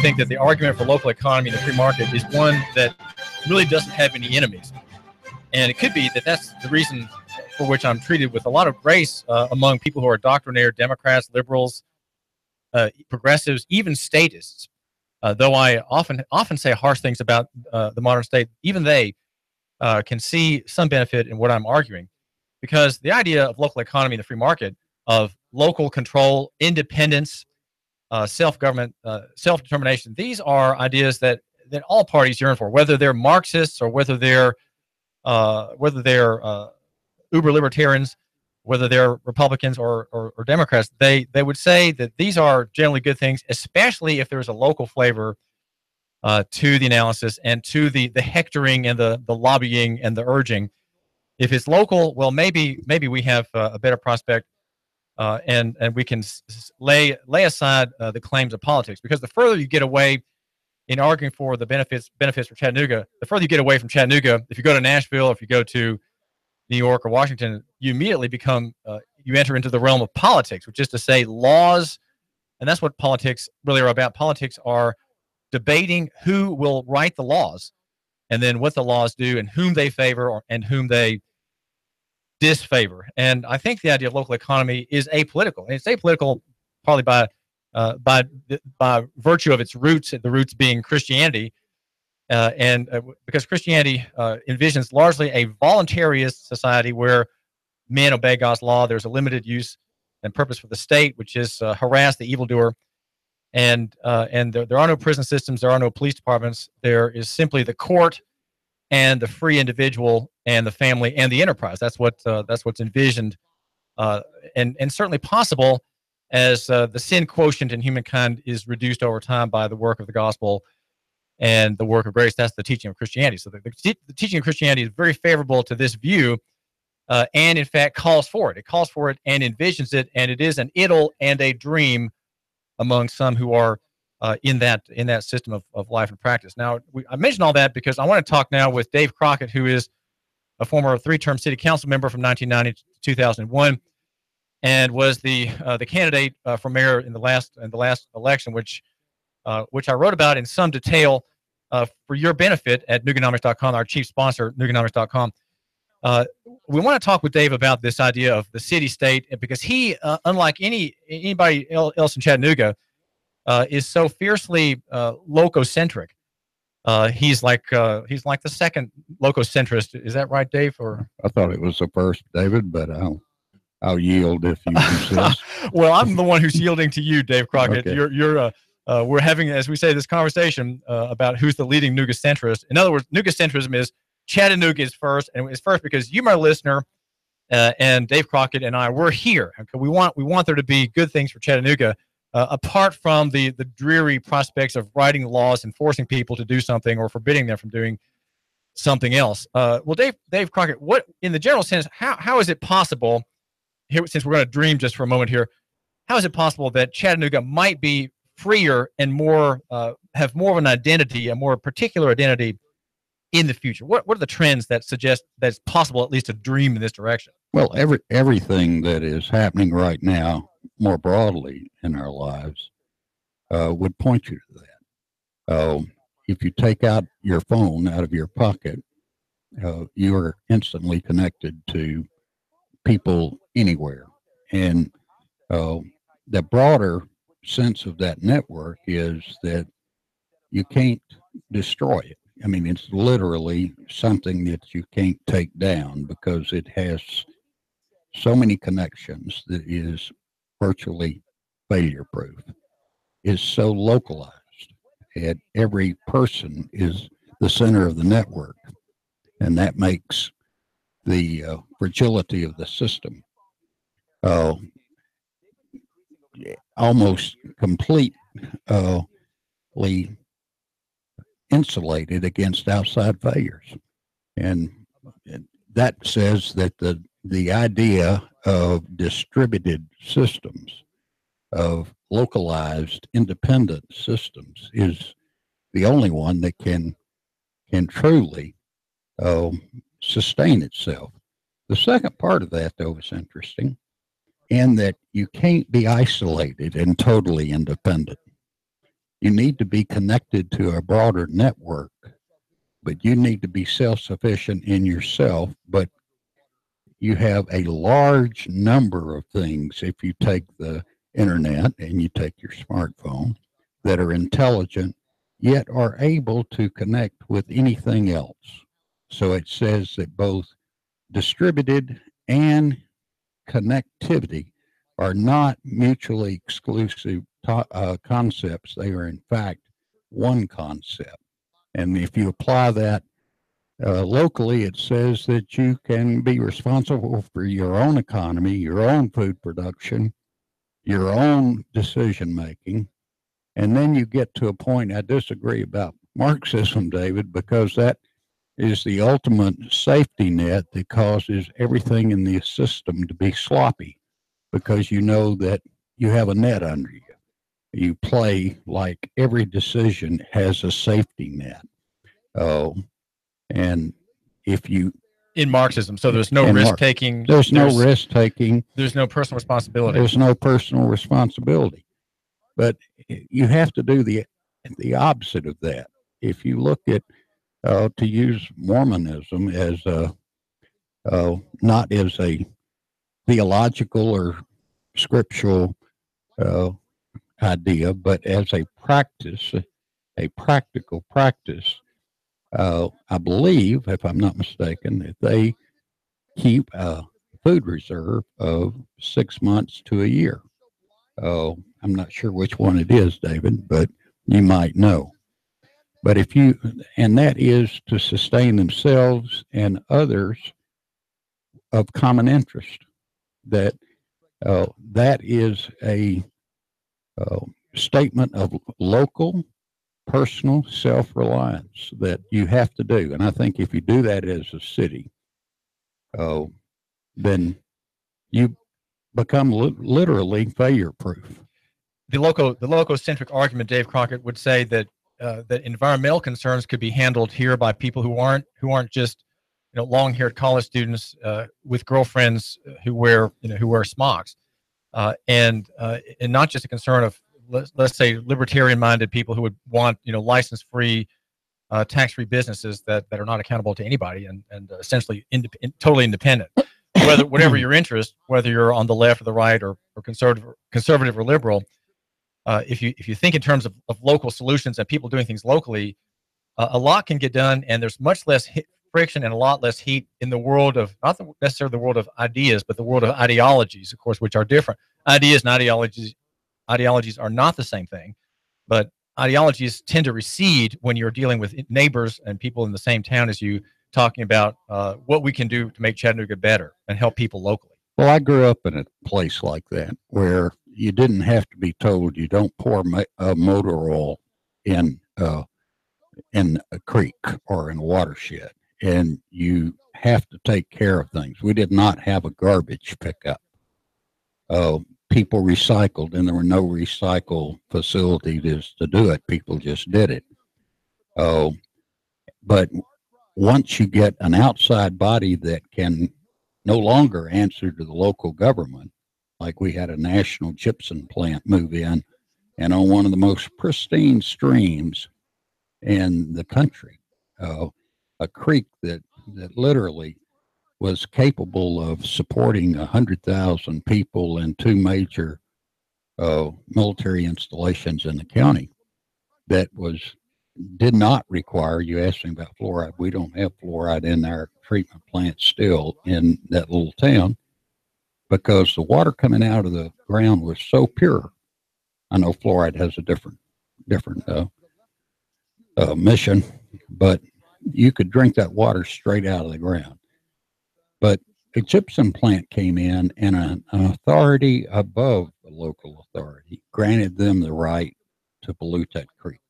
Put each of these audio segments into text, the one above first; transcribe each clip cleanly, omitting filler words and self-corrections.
think that the argument for local economy and the free market is one that really doesn't have any enemies. And it could be that that's the reason for which I'm treated with a lot of grace among people who are doctrinaire Democrats, liberals, progressives, even statists. Though I often say harsh things about the modern state, even they can see some benefit in what I'm arguing. Because the idea of local economy and the free market, of local control, independence, self-government, self-determination, these are ideas that all parties yearn for, whether they're Marxists or whether they're uber libertarians, whether they're Republicans or Democrats. They would say that these are generally good things, especially if there's a local flavor to the analysis and to the hectoring and the lobbying and the urging. If it's local, well, maybe we have a better prospect, and we can lay aside the claims of politics, because the further you get away in arguing for the benefits for Chattanooga, the further you get away from Chattanooga. If you go to Nashville, if you go to New York or Washington, you immediately you enter into the realm of politics, which is to say laws, and that's what politics really are about. Politics are debating who will write the laws, and then what the laws do, and whom they favor and whom they disfavor. And I think the idea of local economy is apolitical, and it's apolitical partly by virtue of its roots, the roots being Christianity. Because Christianity envisions largely a voluntarist society where men obey God's law. There's a limited use and purpose for the state, which is harass the evildoer. And there are no prison systems. There are no police departments. There is simply the court and the free individual and the family and the enterprise. That's what's envisioned, and certainly possible as the sin quotient in humankind is reduced over time by the work of the gospel and the work of grace. That's the teaching of Christianity. So the teaching of Christianity is very favorable to this view, and in fact calls for it. It calls for it and envisions it, and it is an idyll and a dream among some who are in that system of life and practice. Now, I mentioned all that because I want to talk now with Dave Crockett, who is a former 3-term city council member from 1990 to 2001, and was the candidate for mayor in the last election, which I wrote about in some detail for your benefit at Nooganomics.com, our chief sponsor, Nooganomics.com. We want to talk with Dave about this idea of the city-state, because he, unlike anybody else in Chattanooga, is so fiercely lococentric. He's like the second lococentrist. Is that right, Dave? Or I thought it was the first, David, but I'll yield if you insist. Well, I'm the one who's yielding to you, Dave Crockett. Okay. We're having, as we say, this conversation about who's the leading Nooga-centrist. In other words, Nooga-centrism is Chattanooga is first, and it's first because you, my listener, and Dave Crockett and I, we're here. Okay? We want there to be good things for Chattanooga, apart from the dreary prospects of writing laws and forcing people to do something or forbidding them from doing something else. Well, Dave Crockett, what, in the general sense, how is it possible, here, since we're going to dream just for a moment here, how is it possible that Chattanooga might be freer and more have more of an identity, a more particular identity in the future? What are the trends that suggest that it's possible at least to dream in this direction? Well, everything that is happening right now, more broadly in our lives, would point you to that. If you take out your phone out of your pocket, you are instantly connected to people anywhere. And the broader sense of that network is that you can't destroy it. I mean, it's literally something that you can't take down because it has so many connections that is virtually failure proof. It's so localized, and every person is the center of the network, and that makes the fragility of the system almost completely insulated against outside failures. And that says that the idea of distributed systems, of localized independent systems, is the only one that can truly sustain itself. The second part of that, though, is interesting, in that you can't be isolated and totally independent. You need to be connected to a broader network, but you need to be self-sufficient in yourself. But you have a large number of things, if you take the internet and you take your smartphone, that are intelligent, yet are able to connect with anything else. So it says that both distributed and connectivity are not mutually exclusive concepts. They are, in fact, one concept. And if you apply that locally, it says that you can be responsible for your own economy, your own food production, your own decision making. And then you get to a point, I disagree about Marxism, David, because that is the ultimate safety net that causes everything in the system to be sloppy, because you know that you have a net under you. You play like every decision has a safety net. And if you... In Marxism, so there's no risk taking. There's no risk taking. There's no personal responsibility. There's no personal responsibility. But you have to do the opposite of that. If you look at, to use Mormonism as not as a theological or scriptural idea, but as a practice, a practical practice, I believe, if I'm not mistaken, that they keep a food reserve of 6 months to a year. I'm not sure which one it is, David, but you might know. But and that is to sustain themselves and others of common interest. That is a statement of local, personal self-reliance that you have to do. And I think if you do that as a city, then you become literally failure-proof. The lococentric argument, Dave Crockett, would say that that environmental concerns could be handled here by people who aren't just long-haired college students with girlfriends who wear smocks, and not just a concern of let's say libertarian-minded people who would want license-free, tax-free businesses that are not accountable to anybody and essentially totally independent. Whatever your interest, whether you're on the left or the right or conservative or liberal, if you think in terms of local solutions and people doing things locally, a lot can get done, and there's much less friction and a lot less heat in the world of not necessarily the world of ideas, but the world of ideologies, of course, which are different. Ideas and ideologies are not the same thing, but ideologies tend to recede when you're dealing with neighbors and people in the same town as you, talking about what we can do to make Chattanooga better and help people locally. Well, I grew up in a place like that where you didn't have to be told you don't pour motor oil in a creek or in a watershed, and you have to take care of things. We did not have a garbage pickup. People recycled, and there were no recycle facilities to do it. People just did it. But once you get an outside body that can no longer answer to the local government, like we had a national gypsum plant move in, and on one of the most pristine streams in the country, a creek that literally was capable of supporting 100,000 people and two major military installations in the county, that did not require, you asked me about fluoride. We don't have fluoride in our treatment plant still in that little town, because the water coming out of the ground was so pure. I know fluoride has a different mission, but you could drink that water straight out of the ground. But a gypsum plant came in, and an authority above the local authority granted them the right to pollute that creek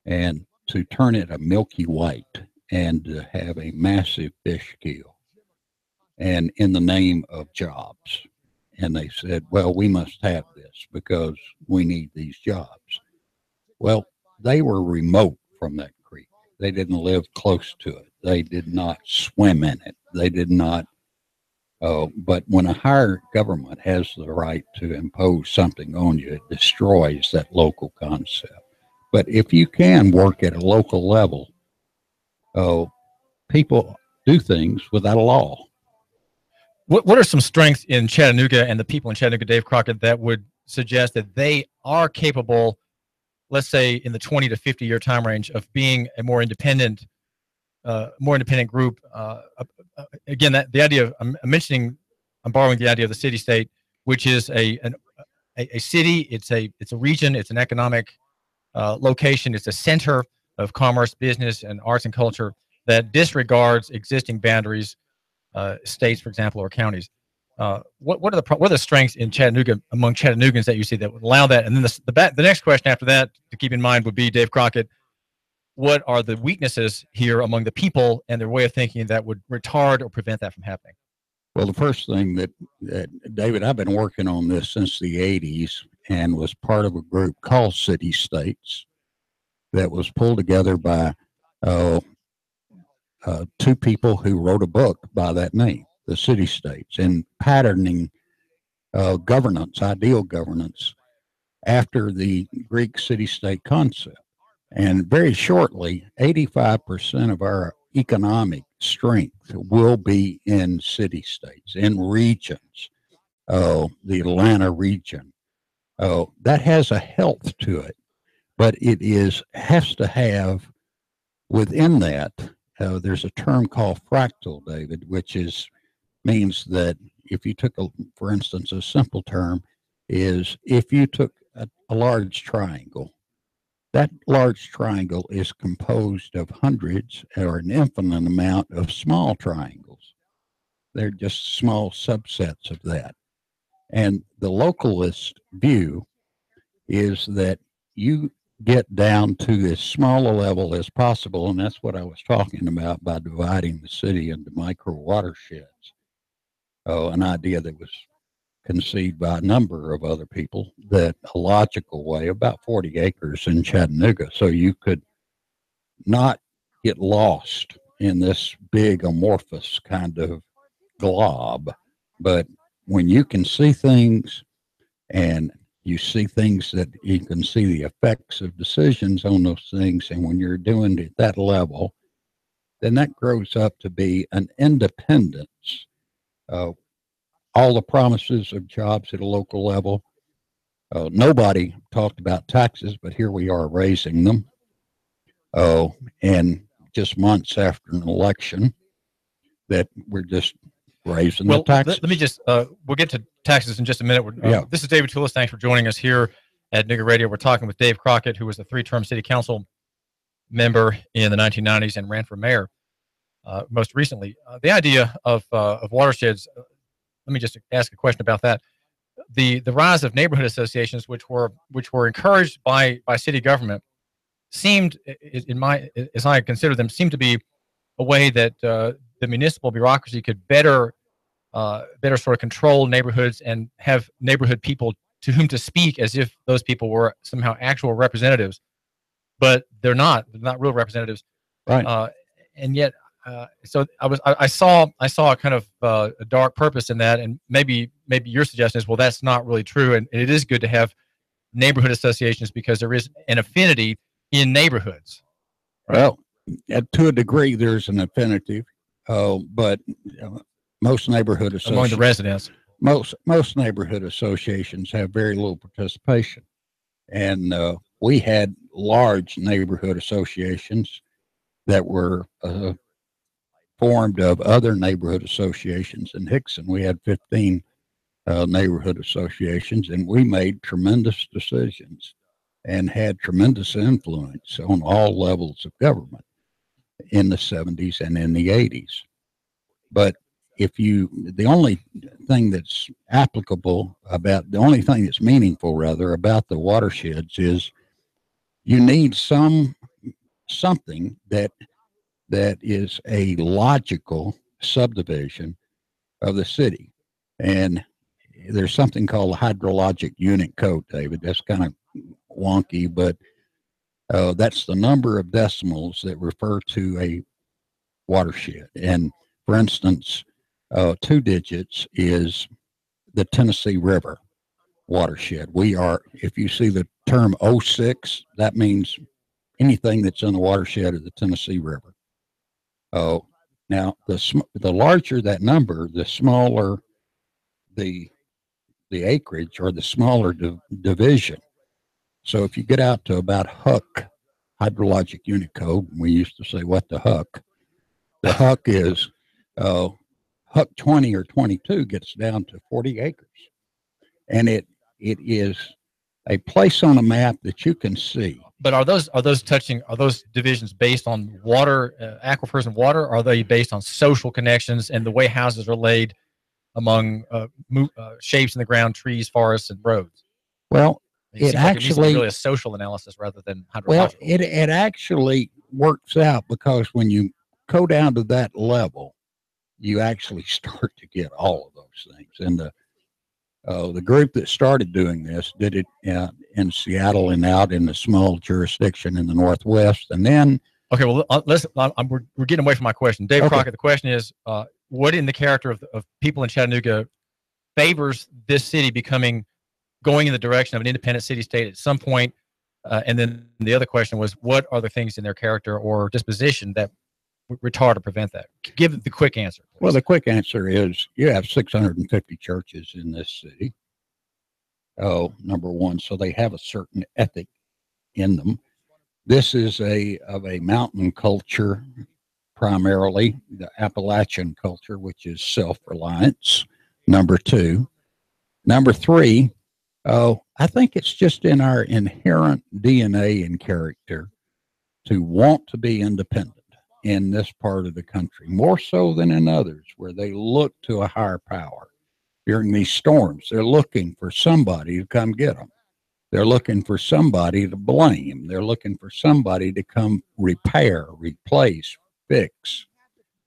and to turn it a milky white and to have a massive fish kill, and in the name of jobs. And they said, well, we must have this because we need these jobs. Well, they were remote from that creek. They didn't live close to it. They did not swim in it. They did not. But when a higher government has the right to impose something on you, it destroys that local concept. But if you can work at a local level, people do things without a law. What are some strengths in Chattanooga and the people in Chattanooga, Dave Crockett, that would suggest that they are capable, let's say in the 20 to 50-year time range, of being a more independent group? Again, that the idea of I'm borrowing the idea of the city-state, which is a city. It's a region. It's an economic location. It's a center of commerce, business, and arts and culture that disregards existing boundaries, states, for example, or counties. What are the strengths in Chattanooga among Chattanoogans that you see that would allow that? And then the next question after that to keep in mind would be, Dave Crockett, what are the weaknesses here among the people and their way of thinking that would retard or prevent that from happening? Well, the first thing that David, I've been working on this since the 80s and was part of a group called City States that was pulled together by two people who wrote a book by that name, the City States, and patterning governance, ideal governance, after the Greek city-state concept. And very shortly, 85% of our economic strength will be in city-states, in regions. The Atlanta region. That has a health to it, but it has to have within that. There's a term called fractal, David, which means that if you took, for instance, a simple term is if you took a large triangle, that large triangle is composed of hundreds or an infinite amount of small triangles. They're just small subsets of that. And the localist view is that you get down to as small a level as possible, and that's what I was talking about by dividing the city into micro watersheds. An idea that was conceived by a number of other people, that a logical way, about 40 acres in Chattanooga, so you could not get lost in this big amorphous kind of glob. But when you can see things and you see things that you can see the effects of decisions on those things, and when you're doing it at that level, then that grows up to be an independence. All the promises of jobs at a local level. Nobody talked about taxes, but here we are raising them. And just months after an election, that we're just raising the taxes. Let me just, we'll get to taxes in just a minute. This is David Tulis. Thanks for joining us here at Nooga Radio. We're talking with Dave Crockett, who was a 3-term city council member in the 1990s and ran for mayor most recently. The idea of watersheds, let me just ask a question about that. The rise of neighborhood associations, which were encouraged by city government, seemed, as I consider them, seemed to be a way that the municipal bureaucracy could better sort of control neighborhoods and have neighborhood people to whom to speak as if those people were somehow actual representatives, but they're not real representatives, right? And yet. So I saw a kind of a dark purpose in that, and maybe your suggestion is, well, that's not really true, and it is good to have neighborhood associations because there is an affinity in neighborhoods. Right? Well, to a degree, there's an affinity, but most neighborhood associations among the residents, most neighborhood associations have very little participation, and we had large neighborhood associations that were formed of other neighborhood associations. In Hickson, we had 15 neighborhood associations, and we made tremendous decisions and had tremendous influence on all levels of government in the 70s and in the 80s. But the only thing that's meaningful about the watersheds is you need something that is a logical subdivision of the city. And there's something called the hydrologic unit code, David. That's kind of wonky, but that's the number of decimals that refer to a watershed. And for instance, 2 digits is the Tennessee River watershed. If you see the term '06, that means anything that's in the watershed of the Tennessee River. Oh, now the larger that number, the smaller the acreage, or the smaller division. So if you get out to about Huck, hydrologic unit code, we used to say, what the Huck? The Huck is Huck 20 or 22 gets down to 40 acres. And it is a place on a map that you can see. But are those divisions based on water, aquifers and water? Or are they based on social connections and the way houses are laid among shapes in the ground, trees, forests, and roads? Well, it actually really a social analysis rather than hydrological. Well, it actually works out, because when you go down to that level, you actually start to get all of those things. And the group that started doing this did it in Seattle and out in the small jurisdiction in the Northwest. And then, okay, well, we're getting away from my question, Dave Crockett. The question is, what in the character of people in Chattanooga favors this city going in the direction of an independent city-state at some point? And then the other question was, what are the things in their character or disposition that retard or prevent that? Give the quick answer, please. Well, the quick answer is you have 650 churches in this city. Oh, number one, so they have a certain ethic in them. This is of a mountain culture, primarily the Appalachian culture, which is self-reliance. Number two. Number three, I think it's just in our inherent DNA and character to want to be independent in this part of the country, more so than in others, where they look to a higher power. During these storms, they're looking for somebody to come get them. They're looking for somebody to blame. They're looking for somebody to come repair, replace, fix.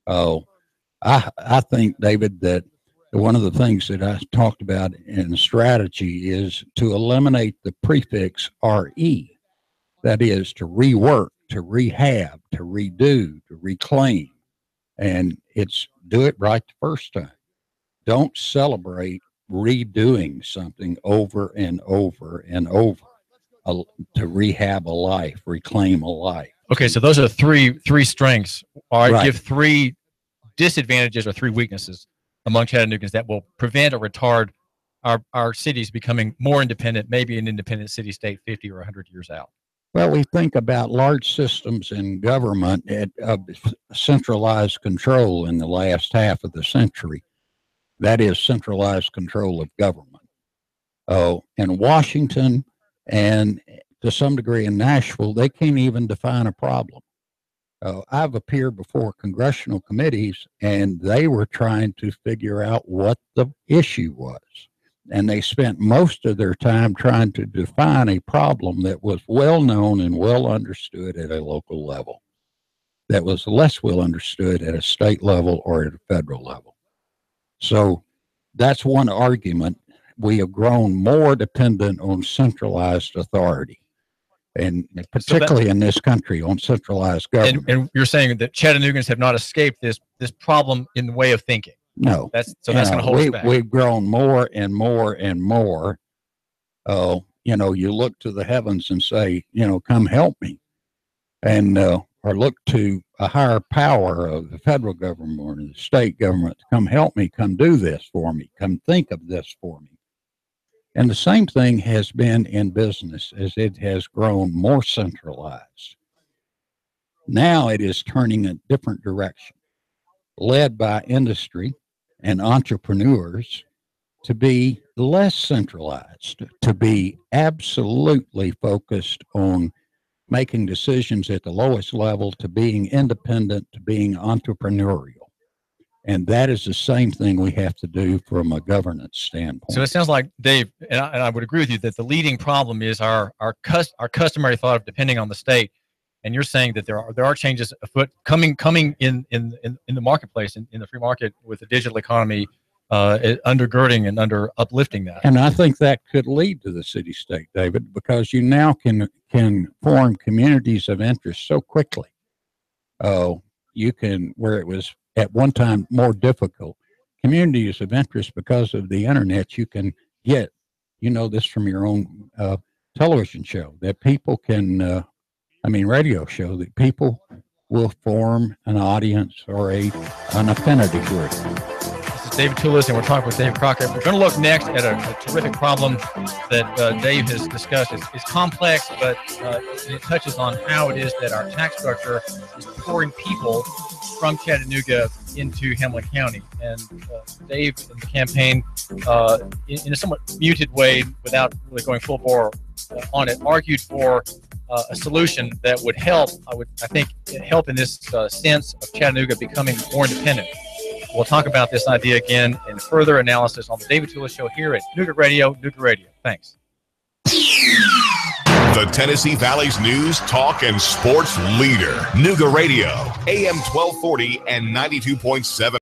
I think, David, that one of the things that I talked about in strategy is to eliminate the prefix RE. That is, to rework, to rehab, to redo, to reclaim. And it's do it right the first time. Don't celebrate redoing something over and over and over to rehab a life, reclaim a life. Okay, so those are three strengths. All right, give three disadvantages or three weaknesses among Chattanoogans that will prevent or retard our cities becoming more independent, maybe an independent city-state 50 or 100 years out. Well, we think about large systems in government of centralized control in the last half of the century. That is centralized control of government. In Washington and to some degree in Nashville, they can't even define a problem. I've appeared before congressional committees, and they were trying to figure out what the issue was. And they spent most of their time trying to define a problem that was well known and well understood at a local level, that was less well understood at a state level or at a federal level. So that's one argument. We have grown more dependent on centralized authority, and particularly in this country, on centralized government. And you're saying that Chattanoogans have not escaped this problem in the way of thinking. No. That's going to hold us back. We've grown more and more and more. You look to the heavens and say, come help me. And or look to a higher power of the federal government or the state government to come help me, come do this for me, come think of this for me. And the same thing has been in business as it has grown more centralized. Now it is turning a different direction, led by industry and entrepreneurs to be less centralized, to be absolutely focused on making decisions at the lowest level, to being independent, to being entrepreneurial. And that is the same thing we have to do from a governance standpoint. So it sounds like, Dave, and I would agree with you, that the leading problem is our customary thought of depending on the state. And you're saying that there are changes afoot coming in the marketplace, in the free market, with the digital economy undergirding and under uplifting that. And I think that could lead to the city-state, David, because you now can form communities of interest so quickly. You can, where it was at one time more difficult, communities of interest because of the internet, you can get, this from your own television show that people can, radio show that people will form an audience or an affinity group. This is David Tulis, and we're talking with Dave Crockett. We're going to look next at a terrific problem that Dave has discussed. It's complex, but it touches on how it is that our tax structure is pouring people from Chattanooga into Hamilton County. And Dave, in the campaign, in a somewhat muted way, without really going full bore on it, argued for a solution that would help, I think, help in this sense of Chattanooga becoming more independent. We'll talk about this idea again in further analysis on the David Tulis Show here at Nooga Radio. Nooga Radio. Thanks. The Tennessee Valley's news, talk, and sports leader. Nooga Radio, AM 1240 and 92.7.